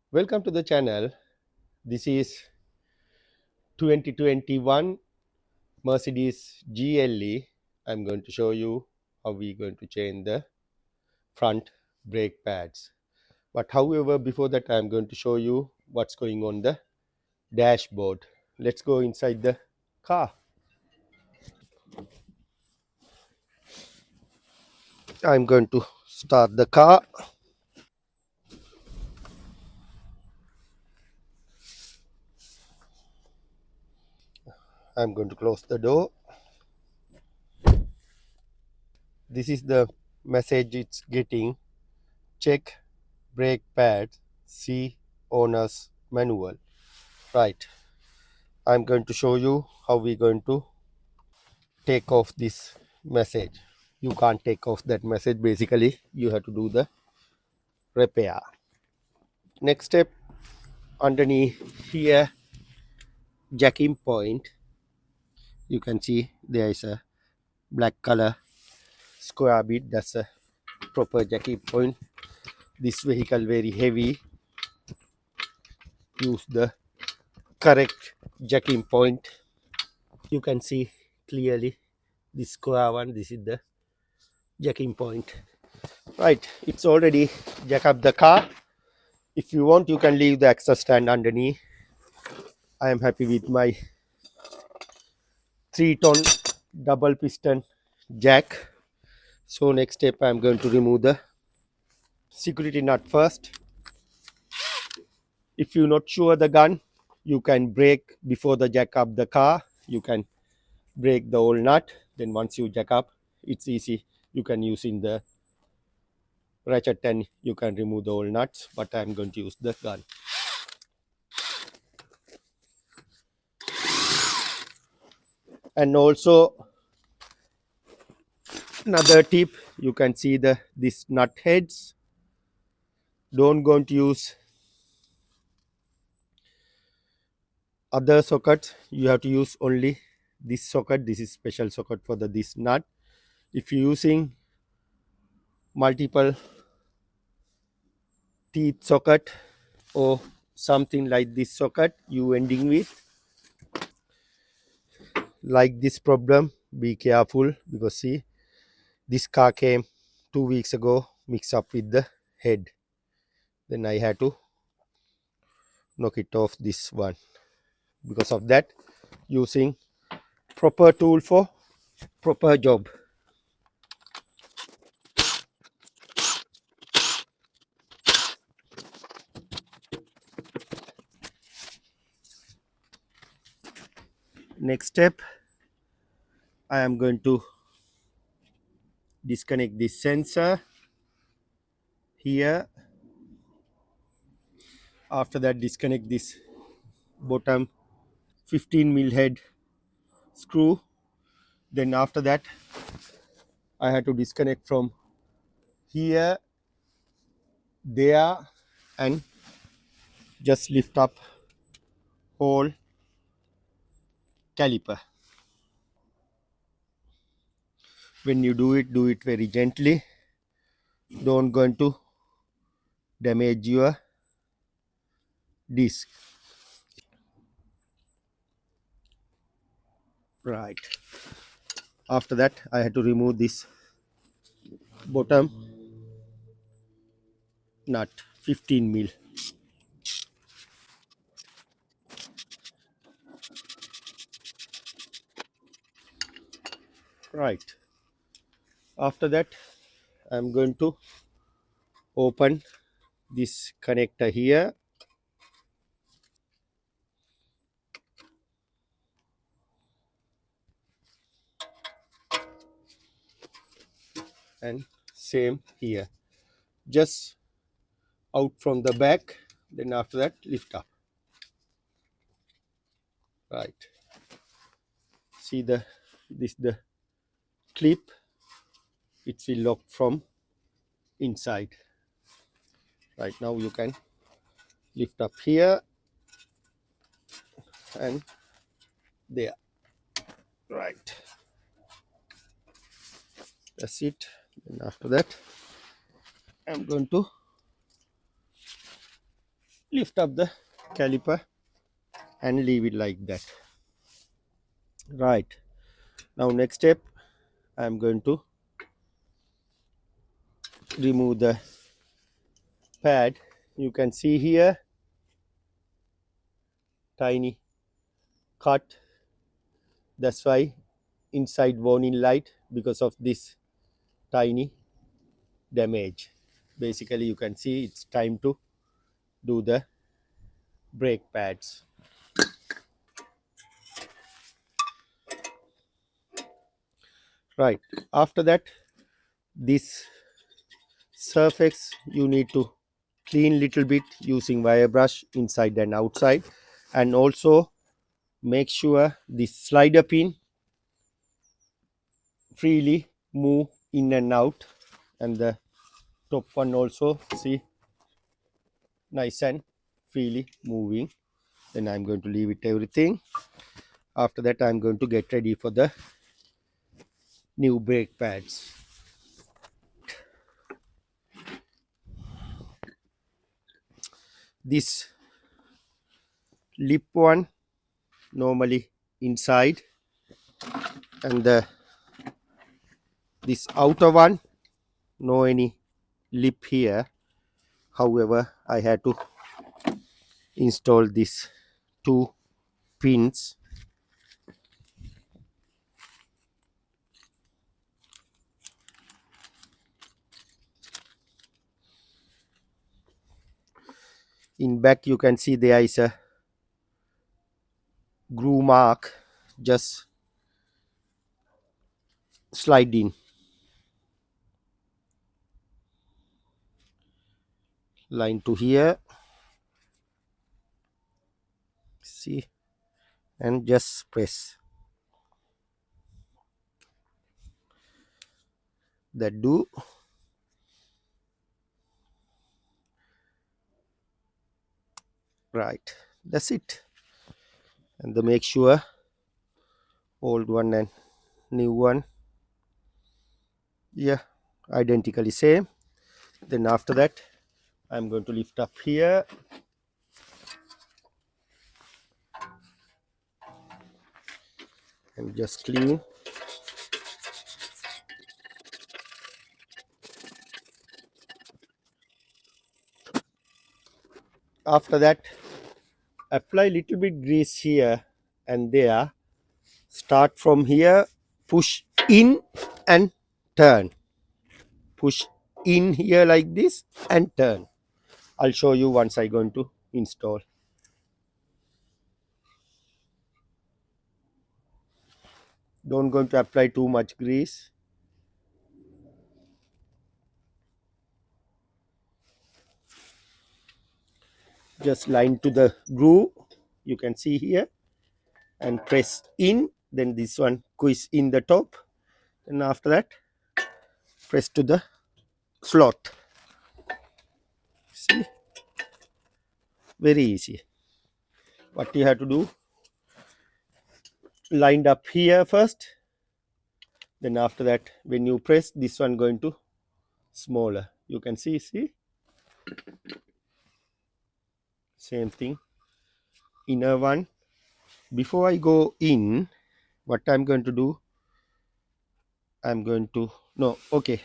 Welcome to the channel. This is 2021 Mercedes GLE. I'm going to show you how we're going to change the front brake pads. But however, before that, I'm going to show you what's going on the dashboard. Let's go inside the car. I'm going to start the car. I'm going to close the door. This is the message it's getting. Check brake pads. See owner's manual. Right. I'm going to show you how we're going to take off this message. You can't take off that message. Basically, you have to do the repair. Next step, underneath here, jacking point, you can see there is a black color square bit. That's a proper jacking point. This vehicle very heavy. Use the correct jacking point. You can see clearly this square one. This is the jacking point. Right, it's already jack up the car. If you want, you can leave the extra stand underneath. I am happy with my 3-ton double piston jack. So next step, I am going to remove the security nut first. If you're not sure the gun, you can brake before the jack up the car. You can break the old nut. Then once you jack up, it's easy. You can use in the ratchet and you can remove the old nuts. But I am going to use the gun. And also another tip, you can see this nut heads. Don't going to use other sockets. You have to use only this socket. This is special socket for this nut. If you're using multiple teeth socket or something like this socket you ending with like this problem, be careful, because see, this car came 2 weeks ago mixed up with the head. Then I had to knock it off this one. Because of that, using proper tool for proper job. Next step, I am going to disconnect this sensor here. After that, disconnect this bottom 15mm head screw. Then after that, I had to disconnect from here, there, and just lift up whole caliper. When you do it very gently. Don't going to damage your disc. Right. After that, I had to remove this bottom nut 15mm. Right. After that, I'm going to open this connector here and same here. Just out from the back. Then after that, lift up. Right. See the clip. It will lock from inside. Right now you can lift up here and there. Right. That's it. And after that, I'm going to lift up the caliper and leave it like that. Right, now next step, I'm going to remove the pad. You can see here tiny cut. That's why inside warning light, because of this tiny damage. Basically you can see it's time to do the brake pads. Right, after that, this surface you need to clean little bit using wire brush inside and outside, and also make sure this slider pin freely move in and out, and the top one also, see, nice and freely moving. Then I'm going to leave it everything. After that, I'm going to get ready for the new brake pads. This lip one normally inside, and this outer one, no any lip here. However, I had to install these two pins. In back you can see there is a groove mark, just slide in, line to here, see, and just press. That do. Right, that's it. And the make sure old one and new one, yeah, identically same. Then after that, I'm going to lift up here, and just clean. After that, apply little bit grease here and there. Start from here, push in and turn. Push in here like this and turn. I'll show you once I going to install. Don't going to apply too much grease. Just line to the groove, you can see here, and press in. Then this one squeeze in the top, and after that press to the slot. See, very easy. What you have to do, lined up here first, then after that when you press, this one going to smaller, you can see same thing, inner one. Before I go in, what I'm going to do, I'm going to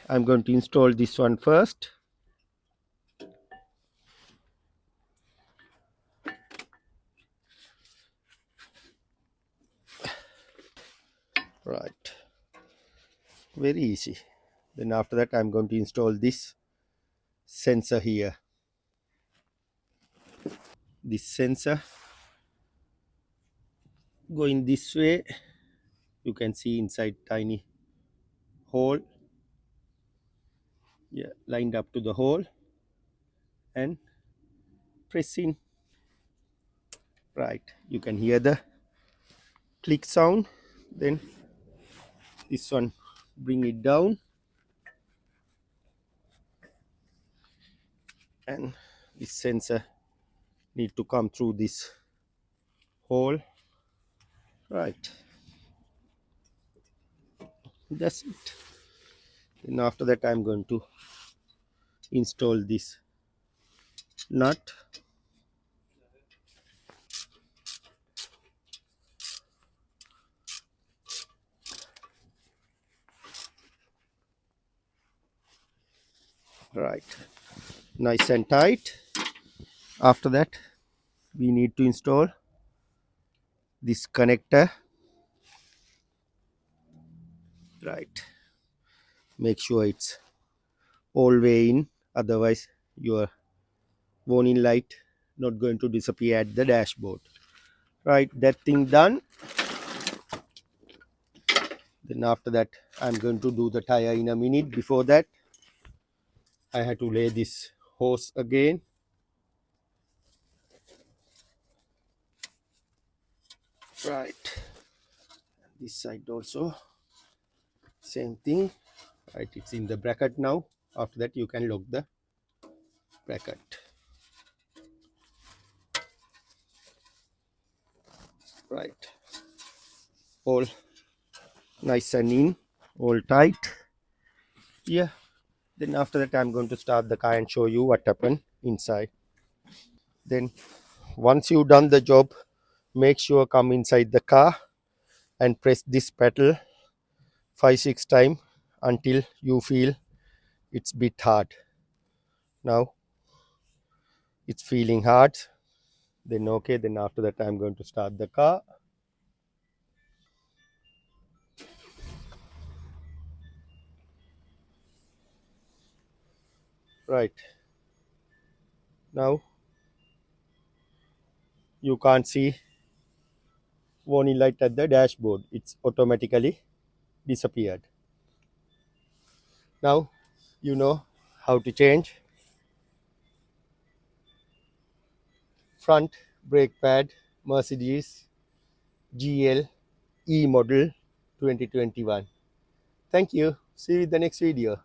I'm going to install this one first. Right, very easy. Then after that I'm going to install this sensor here. This sensor going this way, you can see inside tiny hole, yeah, lined up to the hole, and press in. Right, you can hear the click sound. Then this one, bring it down, and this sensor need to come through this hole. Right, that's it. Then after that I'm going to install this nut. Right, nice and tight. After that, we need to install this connector. Right, make sure it's all way in, otherwise your warning light not going to disappear at the dashboard. Right, that thing done. Then after that, I'm going to do the tire in a minute. Before that, I had to lay this hose again. Right, this side also same thing. Right, it's in the bracket now. After that, you can lock the bracket. Right, all nice and in, all tight. Yeah, then after that, I'm going to start the car and show you what happened inside. Then once you've done the job, make sure come inside the car and press this pedal 5-6 times until you feel it's bit hard. Now it's feeling hard. Then okay, then after that I'm going to start the car. Right, now you can't see warning light at the dashboard, it's automatically disappeared. Now you know how to change front brake pad Mercedes GLE model 2021. Thank you, see you in the next video.